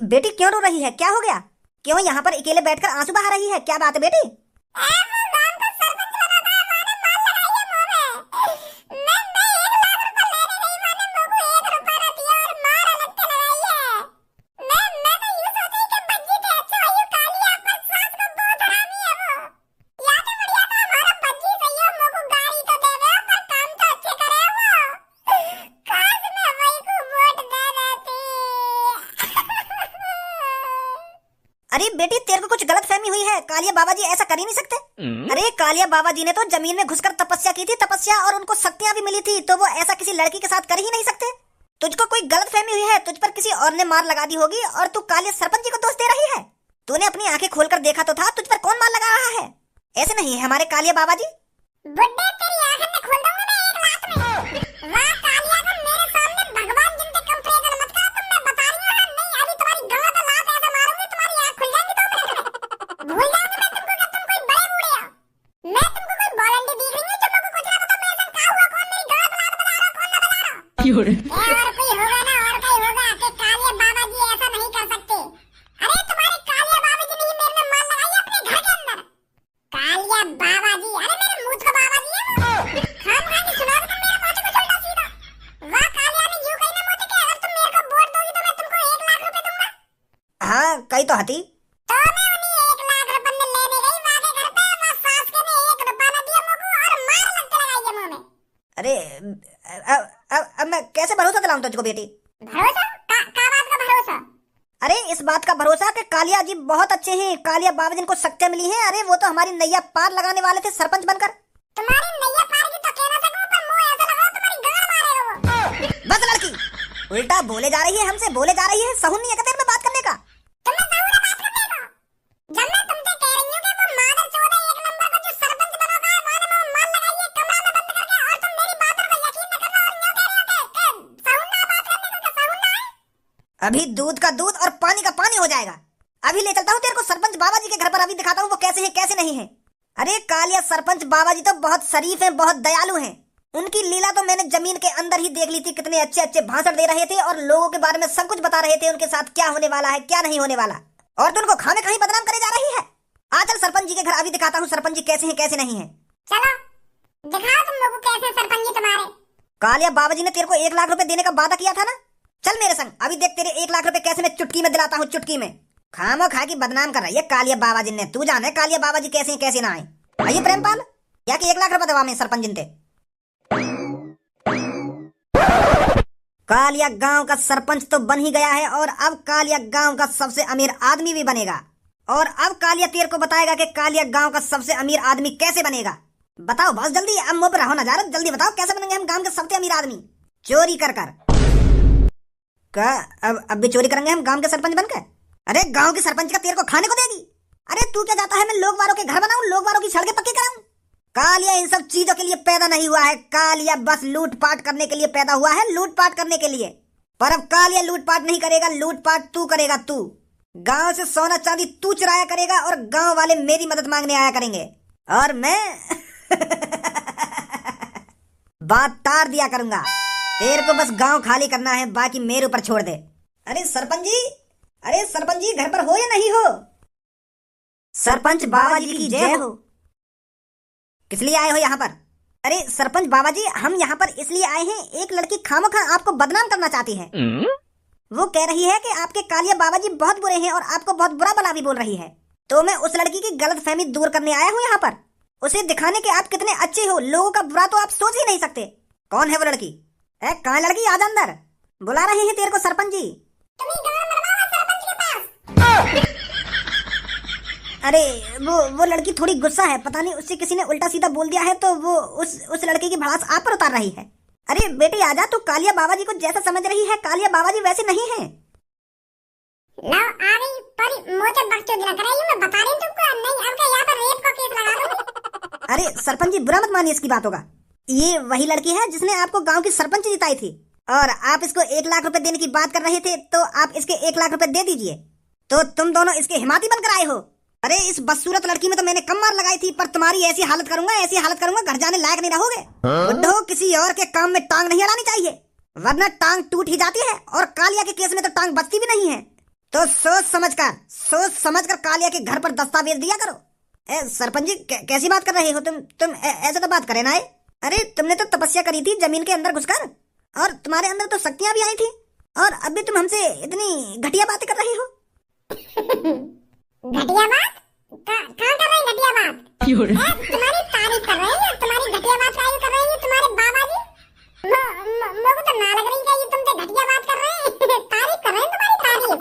बेटी क्यों रो रही है? क्या हो गया? क्यों यहाँ पर अकेले बैठकर आंसू बहा रही है? क्या बात है बेटी? अरे बेटी, तेरे को कुछ गलत फहमी हुई है। कालिया बाबा जी ऐसा कर ही नहीं सकते। अरे कालिया बाबा जी ने तो जमीन में घुसकर तपस्या की थी, तपस्या, और उनको शक्तियां भी मिली थी, तो वो ऐसा किसी लड़की के साथ कर ही नहीं सकते। तुझको कोई गलत फहमी हुई है, तुझ पर किसी और ने मार लगा दी होगी और तू कालिया सरपंच जी को दोष दे रही है। तूने अपनी आंखें खोलकर देखा तो था, तुझ पर कौन मार लगा रहा है? ऐसे नहीं है हमारे कालिया बाबा जी। बुड्ढे, तेरी आंखें मैं खोल दूंगा मैं एक लात में। वाह कालिया, तुम मेरे सामने भगवान जिनके कंपैरिजन मत करो। तुम, मैं बता रही हूं, नहीं अभी तुम्हारी गला पे लात ऐसे मारूंगी तुम्हारी आंख खुल जाएगी। तो भूल जाओगे मैं तुमको कि तुम कोई बड़े बूढ़े हो। मैं तुमको कोई बॉलंडी दिख रही हूं जो मुझको कुछ ना पता। मैं ऐसा क्या हुआ, कौन मेरी गला पे लात बता रहा, कौन ना बता रहा? और कोई होगा ना, और कोई होगा कि कालिया बाबा जी ऐसा नहीं कर सकते। अरे तुम्हारे कालिया बाबा जी ने ही मेरे में मार लगाई अपने घर के अंदर। कालिया बाबा जी, अरे मेरे मूछ का बाबा जी है वो। खाम खा के सुना दो तुम मेरे मोटे को उल्टा सीधा। वाह कालिया ने यूं कही ना मोटे के, अगर तुम मेरे को वोट दोगी तो मैं तुमको 1 लाख रुपए दूंगा। हाँ कही तो हती। तो मैं उन्हीं 1 लाख रुपए में लेने गई वहां के घर पे, वहां सास के ने 1 रुपया न दिया मुझको और मार लगते लगाई है मुंह में। अरे अब मैं कैसे भरोसा दिलाऊं तुझको बेटी? भरोसा का बात का भरोसा? अरे इस बात का भरोसा कि कालिया जी बहुत अच्छे हैं, कालिया बाबा जी को शक्तियां मिली हैं। अरे वो तो हमारी नैया पार लगाने वाले थे सरपंच बनकर। तुम्हारी नैया पार की तो कह ना सकूं, पर मुंह ऐसा लगा तुम्हारी गाड़ मारेगा वो। बस लड़की, उल्टा बोले जा रही है, हमसे बोले जा रही है। सहून नहीं है क्या तेरे में बात करने का? तुमने सहूर बात करने का? जब मैं तुमसे कह रही हूं कि वो मादर चौदह 1 नंबर का जो सरपंच बनोगा है, वहां में मार लगाइए कमरा में बंद करके, और तुम मेरी बातों को यकीन न करना और यूं कह रहे हो कि सहून ना बात करने का, सहून ना है। अभी दूध का दूध और पानी का पानी हो जाएगा। अभी ले चलता हूँ तेरे को सरपंच बाबा जी के घर पर, अभी दिखाता हूँ वो कैसे है कैसे नहीं है। अरे कालिया सरपंच बाबा जी तो बहुत शरीफ हैं, बहुत दयालु हैं। उनकी लीला तो मैंने जमीन के अंदर ही देख ली थी। कितने अच्छे अच्छे भाषण दे रहे थे और लोगों के बारे में सब कुछ बता रहे थे, उनके साथ क्या होने वाला है क्या नहीं होने वाला। और तू उनको खामे कहीं बदनाम करे जा रही है। आ चल सरपंच जी के घर, अभी दिखाता हूँ सरपंच जी कैसे हैं कैसे नहीं है। चलो दिखाओ तुम लोगों को कैसे सरपंच जी तुम्हारे। कालिया बाबा जी ने तेरे को 1 लाख रुपए देने का वादा किया था ना। चल मेरे संग, अभी देख तेरे 1 लाख रुपए कैसे मैं चुटकी में दिलाता हूँ, चुटकी में। खामो खा की बदनाम कर रही है कालिया बाबा जी ने। तू जाने कालिया बाबा जी कैसे हैं कैसे ना आए। आइए प्रेमपाल, या कि 1 लाख रुपए दवा में सरपंच जिनते। कालिया गांव का सरपंच तो बन ही गया है और अब कालिया गांव का सबसे अमीर आदमी भी बनेगा। और अब कालिया तेरे को बताएगा कि कालिया गांव का सबसे अमीर आदमी कैसे बनेगा। बताओ बहुत जल्दी, अब मुंह पर रहो ना जा रहा, जल्दी बताओ कैसे बनेंगे हम गांव के सबसे अमीर आदमी। चोरी कर कर का अब भी चोरी करेंगे हम गांव के सरपंच बनकर? अरे गांव के सरपंच का तेरे को खाने को देगी? अरे तू क्या चाहता है मैं लोग वालों के घर बनाऊं, लोग वालों की सड़कें पक्की कराऊं? कालिया इन सब चीजों के लिए पैदा नहीं हुआ है। कालिया बस लूटपाट करने के लिए पैदा हुआ है, लूटपाट करने के लिए। पर अब कालिया लूटपाट नहीं करेगा, लूटपाट तू करेगा। तू गांव से सोना चांदी तू चुराया करेगा और गांव वाले मेरी मदद मांगने आया करेंगे और मैं बात तार दिया करूंगा। तेरे को बस गांव खाली करना है, बाकी मेरे ऊपर छोड़ दे। अरे सरपंच जी, अरे सरपंच जी घर पर हो या नहीं हो? सरपंच बाबा जी की जय हो। किस लिए आए हो यहाँ पर? अरे सरपंच बाबा जी, हम यहाँ पर इसलिए आए हैं, एक लड़की खामोखा आपको बदनाम करना चाहती है। वो कह रही है कि आपके कालिया बाबा जी बहुत बुरे हैं और आपको बहुत बुरा भला भी बोल रही है। तो मैं उस लड़की की गलत फहमी दूर करने आया हूँ यहाँ पर, उसे दिखाने के आप कितने अच्छे हो। लोगों का बुरा तो आप सोच ही नहीं सकते। कौन है वो लड़की? कहाँ लड़की, आजा अंदर, बुला रहे हैं तेरे को सरपंच जी। अरे वो लड़की थोड़ी गुस्सा है, पता नहीं उससे किसी ने उल्टा सीधा बोल दिया है तो वो उस लड़के की भड़ास आप पर उतार रही है। अरे बेटी आजा, तू कालिया बाबा जी को जैसा समझ रही है कालिया बाबा जी वैसे नहीं है। लो आ गई, पर मुझे बकचोदी ना कराइए, मैं बता रही हूं तुमको। नहीं अब यहाँ पर रेप का केस लगा दूंगी। अरे सरपंच जी बुरा मत मानिए इसकी बातों का। ये वही लड़की है जिसने आपको गांव की सरपंच जिताई थी और आप इसको 1 लाख रुपए देने की बात कर रहे थे, तो आप इसके 1 लाख रुपए दे दीजिए। तो तुम दोनों इसके हिमाती बनकर आए हो। अरे इस बदसूरत लड़की में तो मैंने कम मार लगाई थी, पर तुम्हारी ऐसी हालत करूंगा घर जाने लायक नहीं रहोगे। बुड्ढो, किसी और के काम में टांग नहीं अड़ानी चाहिए, वरना टांग टूट ही जाती है और कालिया के केस में तो टांग बचती भी नहीं है। तो सोच समझ कर कालिया के घर पर दस्तावेज दिया करो। सरपंच जी कैसी बात कर रहे हो तुम ऐसे तो बात करे ना। अरे तुमने तो तपस्या करी थी जमीन के अंदर घुसकर, और तुम्हारे अंदर तो शक्तियां भी आई थी, और अभी तुम हमसे इतनी घटिया बातें कर रही हो। घटिया बात? कहाँ कर रहे हैं घटिया बात? तुम्हारी तारीफ कर रहे हैं, तुम्हारी घटिया बात काहे कर रहे हैं तुम्हारे बाबा जी? मुझे तो ना लग रही है ये तुम तो घटिया बात कर रहे हैं। तारीफ कर रहे हैं तुम्हारी तारीफ।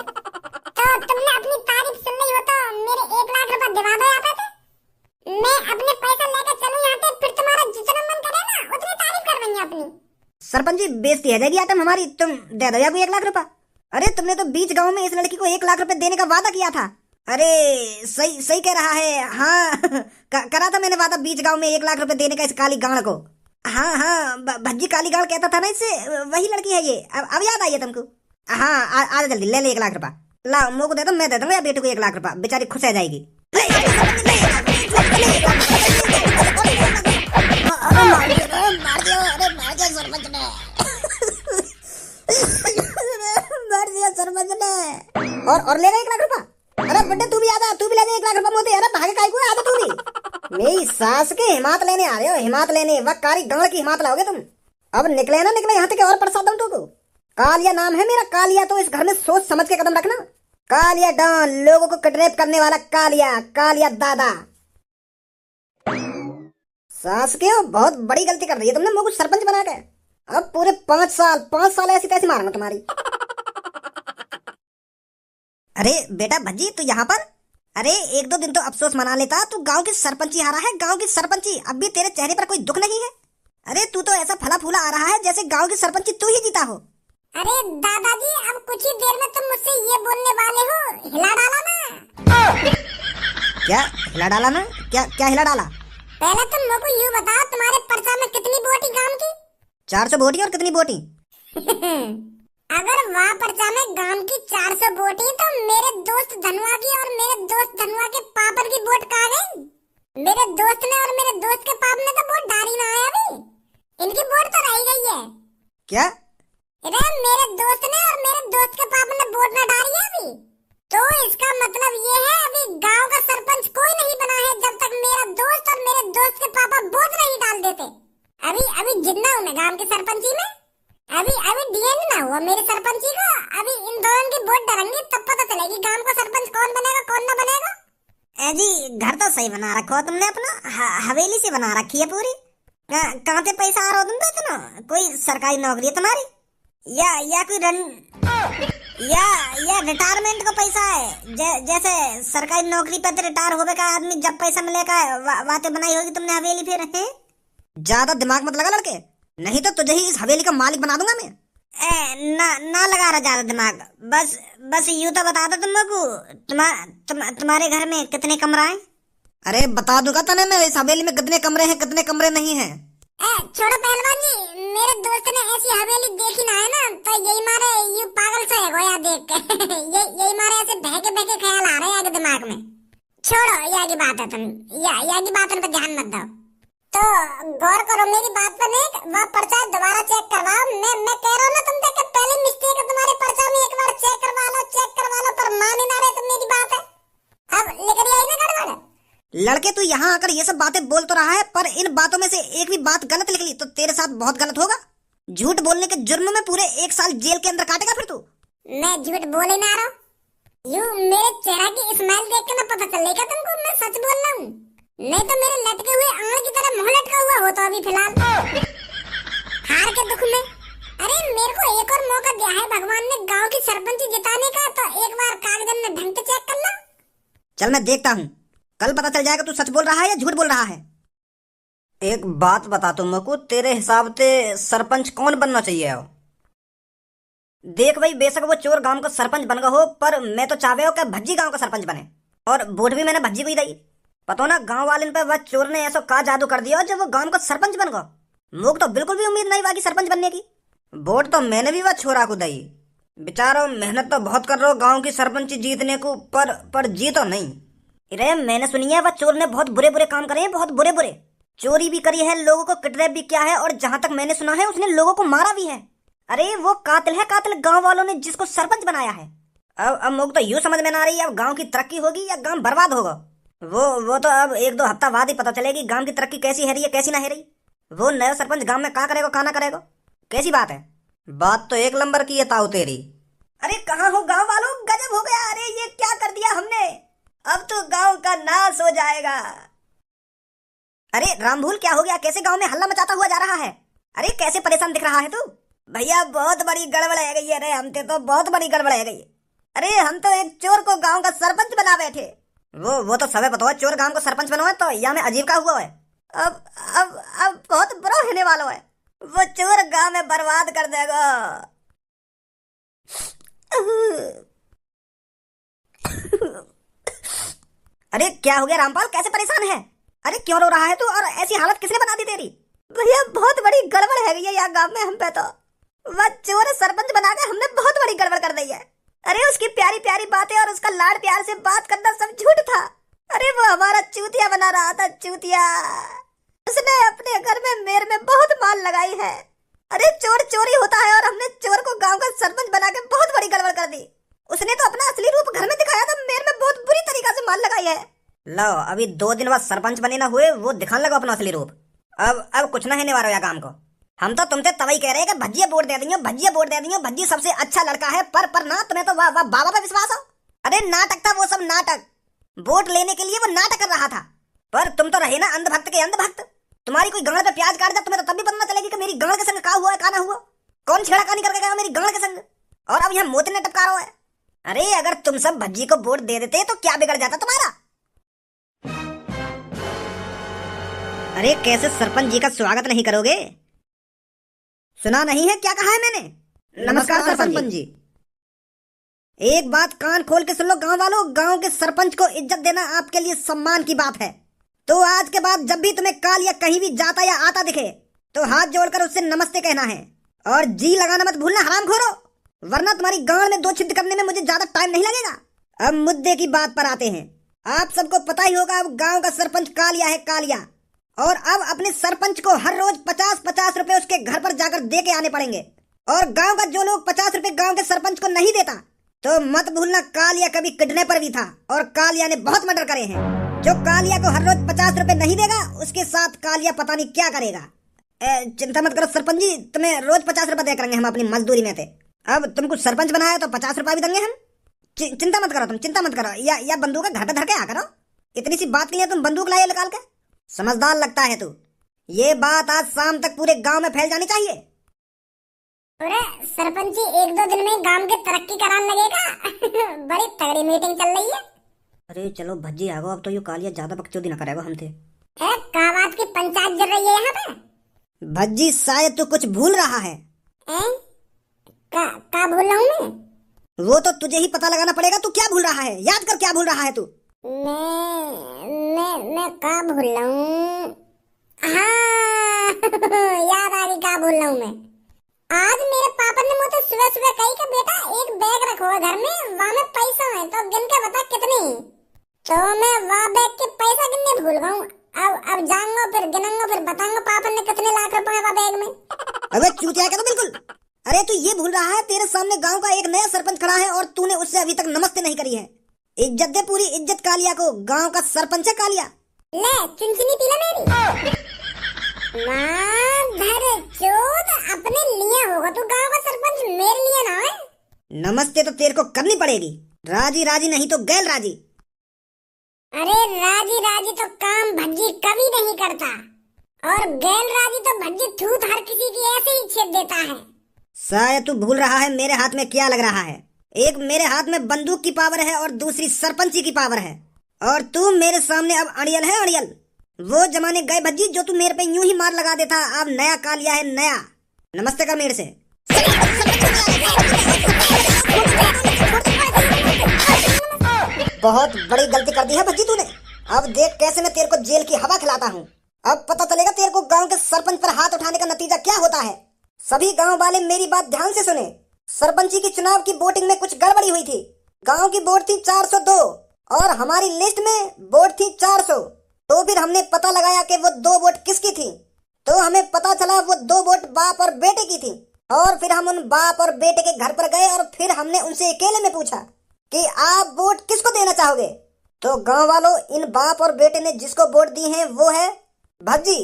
तो तुमने अपनी तारीफ सुन ली हो तो मेरे 1 लाख रुपए दिवा दो यहाँ पे। मैं अपने पैसे लेकर चलूं यहाँ पे, फिर तुम्हारा जितना मन करे ना उतनी तारीफ कर देंगे अपनी। सरपंच जी बेइज्जती है जाएगी आटम हमारी, तुम दे दो या कोई 1 लाख रुपए। अरे तुमने तो बीच गांव में इस लड़की को 1 लाख रुपए देने का वादा किया था। अरे सही कह रहा है। हाँ करा था मैंने वादा बीच गांव में 1 लाख रुपए देने का इस काली गांड को। हाँ भज्जी काली गांड कहता था ना इससे, वही लड़की है ये। अब याद आई है तुमको। हाँ आ जल्दी ले 1 लाख रुपए। ला मुँह को दे दो, मैं दे दूंगा बेटे को 1 लाख रुपए, बेचारी खुश हो जाएगी। सरपंच ने और लेगा 1 लाख रुपए। अरे बेटे तू भी आजा, तू भी ले जा 1 लाख रुपए मोती। अरे भागे काहे को आजा तू भी। मेरी सास के हिमात लेने आ रहे हो, हिमात लेने वह कारी गांड की हिमात लाओगे तुम। अब निकले ना निकले यहाँ तक और प्रसाद दूं तुमको। कालिया नाम है मेरा, कालिया तो इस घर में सोच समझ के कदम रखना। कालिया डॉन, लोगों को किडनैप करने वाला कालिया दादा। सास के बहुत बड़ी गलती कर रही है तुमने मुझे सरपंच बना के। अब पूरे 5 साल ऐसी तैसी मारूंगा तुम्हारी। अरे बेटा भज्जी तू यहाँ पर? अरे 1-2 दिन तो अफसोस मना लेता, तू गांव की सरपंची हारा है, गांव की सरपंची। अब भी तेरे चेहरे पर कोई दुख नहीं है? अरे तू तो ऐसा फला फूला आ रहा है जैसे गांव की सरपंची तू ही जीता हो। अरे दादाजी अब कुछ ही देर में तुम मुझसे ये बोलने वाले हो, हिला डाला ना। क्या हिला डाला ना? क्या हिला डाला? पहले तुम मुझको यूँ बताओ, तुम्हारे पर्चा में कितनी वोटी गांव की? 400 वोटी। और कितनी वोटी? अगर वहाँ पर्चा में गांव की 400 वोटी तो मेरे दोस्त धनुआ की और मेरे दोस्त धनुआ के पापड़ की वोट कहाँ गई? मेरे दोस्त ने और मेरे दोस्त के पाप ने तो वोट डाली ना है अभी, इनकी वोट तो रह गई है। क्या? अरे मेरे दोस्त ने और मेरे दोस्त के पाप ने वोट ना डाली है अभी, तो इसका मतलब ये है अभी गांव का सरपंच कोई नहीं बना है जब तक मेरा दोस्त और मेरे दोस्त के पापा वोट नहीं डाल देते। अभी जितना हूँ मैं गांव के सरपंची में, अभी डीएन ना हुआ मेरे सरपंची को। अभी इन दोनों की वोट डालेंगे तब पता चलेगी गांव का सरपंच कौन बनेगा कौन ना बनेगा। जी घर तो सही बना रखो तुमने अपना, हवेली से बना रखी है पूरी। कहाँ से पैसा आ रहा हो तुम तो इतना? कोई सरकारी नौकरी है तुम्हारी या कोई या रिटायरमेंट का पैसा है? जैसे सरकारी नौकरी पे तो रिटायर होने का आदमी जब पैसा मिलेगा बातें बनाई होगी तुमने हवेली फिर है। ज्यादा दिमाग मत लगा लड़के, नहीं तो तुझे ही इस हवेली का मालिक बना दूंगा मैं। ना लगा रहा ज्यादा दिमाग, बस यूं तो बता दो तुम लोग तुम्हारे घर में कितने कमरा है? अरे बता दूंगा तने मैं इस हवेली में कितने कमरे हैं कितने कमरे नहीं हैं। छोड़ो पहलवान जी, मेरे दोस्त ने ऐसी हवेली देखी ना है ना, तो यही मारे यू पागल से है गोया देख के। यही मारे ऐसे बहके ख्याल आ रहे हैं आगे दिमाग में। छोड़ो यहाँ की बात है, तुम यहाँ की बातों पर ध्यान मत दो। तो गौर करो मेरी बात पर, नहीं वह पर्चा दोबारा चेक करवाओ। मैं कह रहा हूँ ना तुम देख पहले मिस्टेक है तुम्हारे पर्चा में, एक बार चेक करवा लो पर मान ही ना रहे तुम मेरी बात है। अब लेकर आई ना गड़बड़। लड़के तू यहाँ आकर ये सब बातें बोल तो रहा है, पर इन बातों में से एक भी बात गलत निकली तो तेरे साथ बहुत गलत होगा। झूठ बोलने के जुर्म में पूरे 1 साल जेल के अंदर काटेगा फिर तू। मैं झूठ बोल ही ना रहा हूँ, यूं मेरे चेहरा की स्माइल देख के ना पता चलेगा तुमको मैं सच बोल रहा हूँ, नहीं तो मेरे लटके हुए आंख की तरह मुंह लटका हुआ होता अभी फिलहाल हार के दुख में। अरे मेरे को एक और मौका दिया है भगवान ने गांव की सरपंची जिताने का, तो एक बार कागज में ढंग से चेक कर लो। चल मैं देखता हूँ, कल पता चल जाएगा तू सच बोल रहा है या झूठ बोल रहा है। एक बात बता तुमको, तेरे हिसाब से सरपंच कौन बनना चाहिए? देख भाई, बेशक वो चोर गांव का सरपंच बन गया हो, पर मैं तो चाहे हो कि भज्जी गांव का सरपंच बने, और वोट भी मैंने भज्जी को ही दी। पता ना गांव वाले पे वह चोर ने ऐसा का जादू कर दिया जब वो गांव का सरपंच बन गया। मुझे तो बिल्कुल भी उम्मीद नहीं बाकी सरपंच बनने की। वोट तो मैंने भी वह छोरा को दी। बेचारा मेहनत तो बहुत कर रहा हो गांव की सरपंच जीतने को, पर जीतो नहीं। अरे मैंने सुनी है वह चोर ने बहुत बुरे बुरे काम करे हैं, बहुत बुरे बुरे चोरी भी करी है, लोगों को किडनैप भी किया है, और जहां तक मैंने सुना है उसने लोगों को मारा भी है। अरे वो कातिल है, कातिल गांव वालों ने जिसको सरपंच बनाया है। अब मुझे तो यूं समझ में ना आ रही है, अब गांव की तरक्की होगी या गांव बर्बाद होगा। वो तो अब एक दो हफ्ता बाद ही पता चलेगी गांव की तरक्की कैसी है रही है कैसी ना है रही। वो नया सरपंच गांव में क्या करेगा क्या ना करेगा, कैसी बात है। बात तो एक नंबर की है ताऊ तेरी। अरे कहाँ हो गांव वालों, गजब हो गया। अरे ये क्या कर दिया हमने, अब तो गांव का नाश हो जाएगा। अरे रामभूल क्या हो गया, कैसे गांव में हल्ला मचाता हुआ जा रहा है। अरे कैसे परेशान दिख रहा है तू। भैया बहुत बड़ी गड़बड़ है गई है, अरे हमसे तो बहुत बड़ी गड़बड़ है गई। अरे हम तो एक चोर को गांव का सरपंच बना बैठे। वो तो सबे पता है, चोर गांव को सरपंच बना है तो यहाँ में अजीब का हुआ है। अब बहुत बुरा होने वाला है, वो चोर गांव में बर्बाद कर देगा। अरे क्या हो गया रामपाल, कैसे परेशान है। अरे क्यों रो रहा है तू, और ऐसी हालत किसने बना दी तेरी। भैया बहुत बड़ी गड़बड़ है गई है यहाँ गांव में हम पे तो। वह चोर सरपंच बनाकर हमने बहुत बड़ी गड़बड़ कर दी है। अरे उसकी प्यारी प्यारी बातें और उसका लाड प्यार से बात करना सब झूठ था। अरे वो हमारा चूतिया बना रहा था, चूतिया। उसने अपने घर में मेरे में बहुत माल लगाई है। अरे चोर चोरी होता है और हमने चोर को गांव का सरपंच बना के बहुत बड़ी गड़बड़ कर दी। उसने तो अपना असली रूप घर में दिखाया था, मेरे में बहुत बुरी तरीका से माल लगाई है। लो अभी 2 दिन बाद सरपंच बने ना हुए, वो दिखाने लगा अपना असली रूप। अब कुछ ना है वाला काम को। हम तो तुमसे तभी कह रहे हैं कि भज्जिया वोट दे दियो, भज्जिया वोट दे दियो, भज्जी सबसे अच्छा लड़का है। पर ना, तुम्हें तो वाह बाबा पे विश्वास हो। अरे नाटक था वो सब, नाटक। वोट लेने के लिए वो नाटक कर रहा था, पर तुम तो रहे ना अंधभक्त के अंधभक्त। तुम्हारी कोई गांड पे प्याज काट दे, तुम्हें तो तब भी पता चलेगी कि मेरी गांड के संग का हुआ है का ना हुआ, कौन छेड़खानी करके गया मेरी गांड के संग। और अब यहाँ मोती ने टपका रहा है। अरे अगर तुम सब भज्जी को वोट दे देते तो क्या बिगड़ जाता तुम्हारा। अरे कैसे सरपंच जी का स्वागत नहीं करोगे, सुना नहीं है क्या कहा है मैंने। नमस्कार सरपंच जी। एक बात कान खोल के सुन लो गांव वालों, गांव के सरपंच को इज्जत देना आपके लिए सम्मान की बात है। तो आज के बाद जब भी तुम्हें काल या कहीं भी जाता या आता दिखे तो हाथ जोड़कर उससे नमस्ते कहना है, और जी लगाना मत भूलना हरामखोरो, वरना तुम्हारी गांड में 2 छिद्र करने में मुझे ज्यादा टाइम नहीं लगेगा। अब मुद्दे की बात पर आते हैं। आप सबको पता ही होगा अब गांव का सरपंच कालिया है, कालिया। और अब अपने सरपंच को हर रोज 50-50 रुपए उसके घर पर जाकर दे के आने पड़ेंगे। और गांव का जो लोग 50 रुपए गांव के सरपंच को नहीं देता तो मत भूलना कालिया कभी किडनैपर भी था, और कालिया ने बहुत मर्डर करे हैं। जो कालिया को हर रोज 50 रुपए नहीं देगा उसके साथ कालिया पता नहीं क्या करेगा। चिंता मत करो सरपंच जी, तुम्हें रोज 50 रुपए दे करेंगे हम अपनी मजदूरी में थे। अब तुमको सरपंच बनाया तो 50 रुपए भी देंगे हम। चिंता मत करो, तुम चिंता मत करो। या बंदूक घर पे धर के आ करो, इतनी सी बात नहीं है तुम बंदूक लाए निकाल के। समझदार लगता है तू। ये बात आज शाम तक पूरे गांव में फैल जानी चाहिए। अरे सरपंच जी 1-2 दिन में गांव की तरक्की कराने लगेगा। बड़ी तगड़ी मीटिंग चल रही है। अरे चलो भज्जी आगो, अब तो ये कालिया ज्यादा बकचोदी ना करेगा हमसे। का बात की पंचायत चल रही है यहाँ पे। भज्जी शायद तू कुछ भूल रहा है। का भूल रहा हूँ मैं? वो तो तुझे ही पता लगाना पड़ेगा, तू क्या भूल रहा है, याद कर क्या भूल रहा है तू। मैं का भूल रहा हूँ। हाँ याद आ गई का भूल रहा हूँ मैं। आज मेरे पापा ने मुझे सुबह सुबह कही कि बेटा एक बैग रखो घर में, वहाँ में पैसा है तो गिन के बता कितने। तो मैं वहाँ बैग के पैसा गिनने भूल गया हूँ। अब जाऊंगा फिर गिनूंगा फिर बताऊंगा पापा ने कितने लाख रुपए वहाँ बैग में। अबे चूतिया क्या तो बिल्कुल। अरे तू ये भूल रहा है तेरे सामने गांव का एक नया सरपंच खड़ा है और तूने उससे अभी तक नमस्ते नहीं करी है। इज्जत दे पूरी इज्जत कालिया को, गांव का सरपंच है कालिया। ले चुनचुनी पीला मेरी। माधर चोद अपने लिए होगा तू गांव का सरपंच, मेरे लिए ना है। नमस्ते तो तेरे को करनी पड़ेगी, राजी राजी नहीं तो गैर राजी। अरे राजी राजी तो काम भज्जी कभी नहीं करता, और गैर राजी तो भज्जी थूत हर किसी की ऐसे ही छेद देता है। शायद तू भूल रहा है मेरे हाथ में क्या लग रहा है। एक मेरे हाथ में बंदूक की पावर है और दूसरी सरपंची की पावर है, और तू मेरे सामने अब अड़ियल है, अड़ियल। वो जमाने गए भज्जी जो तू मेरे पे यूं ही मार लगा देता, अब नया कालिया है, नया। नमस्ते कर मेरे से। बहुत बड़ी गलती कर दी है भज्जी तूने। अब देख कैसे मैं तेरे को जेल की हवा खिलाता हूँ। अब पता चलेगा तेरे को गांव के सरपंच पर हाथ उठाने का नतीजा क्या होता है। सभी गांव वाले मेरी बात ध्यान से सुने। सरपंची की चुनाव की वोटिंग में कुछ गड़बड़ी हुई थी। गांव की वोट थी 402 और हमारी लिस्ट में वोट थी 400। तो फिर हमने पता लगाया कि वो 2 वोट किसकी थी। तो हमें पता चला वो 2 वोट बाप और बेटे की थी। और फिर हम उन बाप और बेटे के घर पर गए और फिर हमने उनसे अकेले में पूछा कि आप वोट किसको देना चाहोगे। तो गांव वालों, इन बाप और बेटे ने जिसको वोट दी है वो है भज्जी।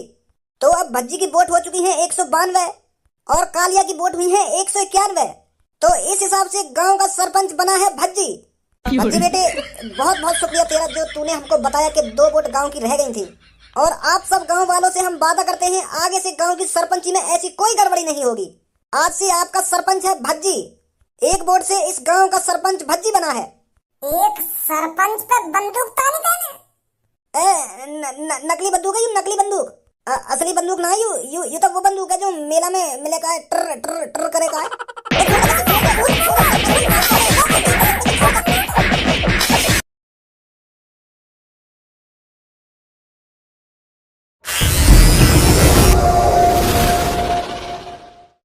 तो अब भज्जी की वोट हो चुकी है 192 और कालिया की वोट हुई है 191। तो इस हिसाब से गांव का सरपंच बना है भज्जी। भज्जी बेटे, बहुत बहुत शुक्रिया तेरा जो तूने हमको बताया कि 2 वोट गांव की रह गई थी। और आप सब गांव वालों से हम वादा करते हैं आगे से गांव की सरपंची में ऐसी कोई गड़बड़ी नहीं होगी। आज से आपका सरपंच है भज्जी। 1 वोट से इस गांव का सरपंच भज्जी बना है। एक सरपंच पे बंदूक तानी देने? नकली बंदूक है, नकली बंदूक। असली बंदूक ना, यू तो वो बंदूक है जो मेला में मिलेगा, ट्र ट्र ट्र करेगा।